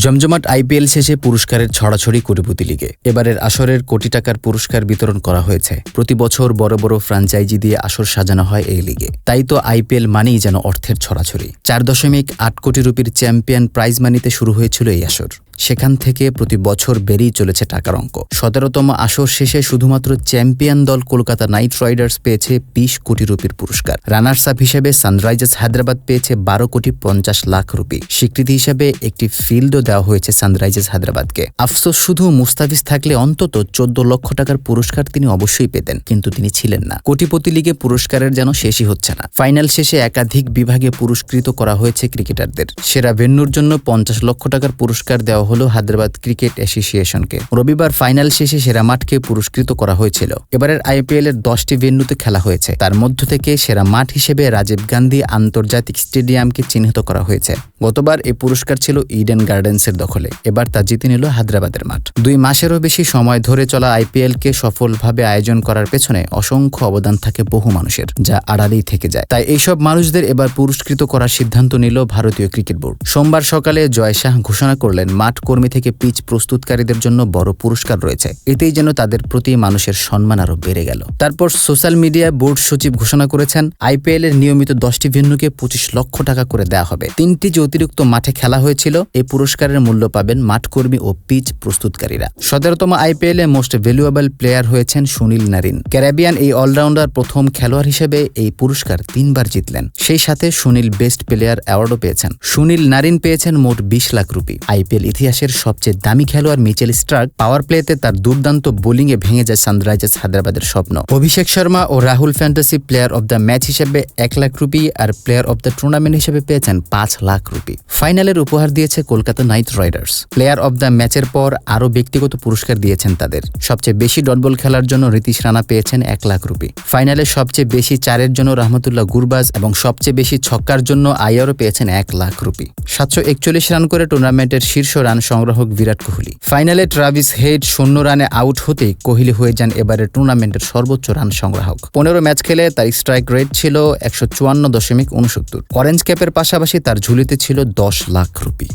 জমজমাট আইপিএল শেষে পুরস্কারের ছড়াছড়ি কোটিপতি লিগে এবারের আসরের কোটি টাকার পুরস্কার বিতরণ করা হয়েছে। প্রতি বছর বড় বড় ফ্র্যাঞ্চাইজি দিয়ে আসর সাজানো হয় এই লিগে। তাই তো আইপিএল মানেই যেন অর্থের ছড়াছড়ি। 4.8 কোটি রুপির চ্যাম্পিয়ন প্রাইজ মানিতে শুরু হয়েছিল এই আসর। সেখান থেকে প্রতি বছর বেড়েই চলেছে টাকার অঙ্ক। 17তম আসর শেষে শুধুমাত্র চ্যাম্পিয়ন দল কলকাতা নাইট রাইডার্স পেয়েছে 20 কোটি রুপির পুরস্কার। রানার্স আপ হিসেবে সানরাইজার্স হায়দ্রাবাদ পেয়েছে 12 কোটি 50 লাখ রুপি। স্বীকৃতি হিসেবে একটি ফিল্ডও দেওয়া হয়েছে সানরাইজার্স হায়দ্রাবাদকে। আফসোস শুধু মুস্তাফিজ থাকলে অন্তত 14 লক্ষ টাকার পুরস্কার তিনি অবশ্যই পেতেন, কিন্তু তিনি ছিলেন না। কোটিপতি লিগে পুরস্কারের যেন শেষই হচ্ছে না। ফাইনাল শেষে একাধিক বিভাগে পুরস্কৃত করা হয়েছে ক্রিকেটারদের। সেরা ভেন্যুর জন্য 50 লক্ষ টাকার পুরস্কার দেওয়া হলো হায়দ্রাবাদ ক্রিকেট অ্যাসোসিয়েশনকে। রবিবার ফাইনাল শেষে সেরা মাঠকে পুরস্কৃত করা হয়েছিল। এবারের আইপিএল এর 10টি ভেন্যুতে খেলা হয়েছে। তার মধ্য থেকে সেরা মাঠ হিসেবে রাজীব গান্ধী আন্তর্জাতিক স্টেডিয়ামকে চিহ্নিত করা হয়েছে। গতবার এই পুরস্কার ছিল ইডেন গার্ডেন্সের দখলে। এবার তা জিতে নিল হায়দ্রাবাদের মাঠ। 2 মাসেরও বেশি সময় ধরে চলা আইপিএলকে সফলভাবে আয়োজন করার পেছনে অসংখ্য অবদান থাকে বহু মানুষের, যা আড়ালেই থেকে যায়। তাই এইসব মানুষদের এবার পুরস্কৃত করার সিদ্ধান্ত নিল ভারতীয় ক্রিকেট বোর্ড। সোমবার সকালে জয় শাহ ঘোষণা করলেন, মাঠ কর্মী থেকে পিচ প্রস্তুতকারীদের জন্য বড় পুরস্কার রয়েছে। এতেই যেন তাদের প্রতি মানুষের সম্মান আরো বেড়ে গেল। তারপর সোশ্যাল মিডিয়ায় বোর্ড সচিব ঘোষণা করেছেন, আইপিএল এর নিয়মিত 10টি ভেন্যুকে 25 লক্ষ টাকা করে দেওয়া হবে। 3টি যে অতিরিক্ত মাঠে খেলা হয়েছিল, এই পুরস্কারের মূল্য পাবেন মাঠকর্মী ও পিচ প্রস্তুতকারীরা। 17তম আইপিএল এ মোস্ট ভ্যালুয়েবল প্লেয়ার হয়েছেন সুনীল নারিন। ক্যারিবিয়ান এই অলরাউন্ডার প্রথম খেলোয়াড় হিসেবে এই পুরস্কার 3 বার জিতলেন। সেই সাথে সুনীল বেস্ট প্লেয়ার অ্যাওয়ার্ডও পেয়েছেন। সুনীল নারিন পেয়েছেন মোট 20 লাখ রুপি। আইপিএল ইতিহাসের সবচেয়ে দামি খেলোয়াড় মিচেল স্টার্ক পাওয়ার প্লেতে তার দুর্দান্ত বোলিংয়ে ভেঙে যায় সানরাইজার্স হায়দ্রাবাদের স্বপ্ন। অভিষেক শর্মা ও Rahul fantasy player of the match হিসেবে 1 লাখ রুপি আর প্লেয়ার অব দ্য টুর্নামেন্ট হিসেবে পেয়েছেন 5 লাখ রুপি। ফাইনালের উপহার দিয়েছে Kolkata Knight Riders. Player of the ম্যাচের পর আরও ব্যক্তিগত পুরস্কার দিয়েছেন তাদের। সবচেয়ে বেশি ডট বল খেলার জন্য রিতিশ রানা পেয়েছেন 1 লাখ রুপি। ফাইনালে সবচেয়ে বেশি চারের জন্য রহমতুল্লাহ গুরবাজ এবং সবচেয়ে বেশি ছক্কার জন্য আইয়ারও পেয়েছেন 1 লাখ রুপি। 741 রান করে টুর্নামেন্টের শীর্ষ রান সংগ্রাহক বিরাট কোহলি। ফাইনালে ট্রাভিস হেড 0 রানে আউট হতেই কোহলি হয়ে যান এবারের টুর্নামেন্টের সর্বোচ্চ রান সংগ্রাহক। 15 ম্যাচ খেলে তার স্ট্রাইক রেট ছিল 154.69। অরেঞ্জ ক্যাপের পাশাপাশি তার ঝুলিতে ছিল 10 লাখ রুপি।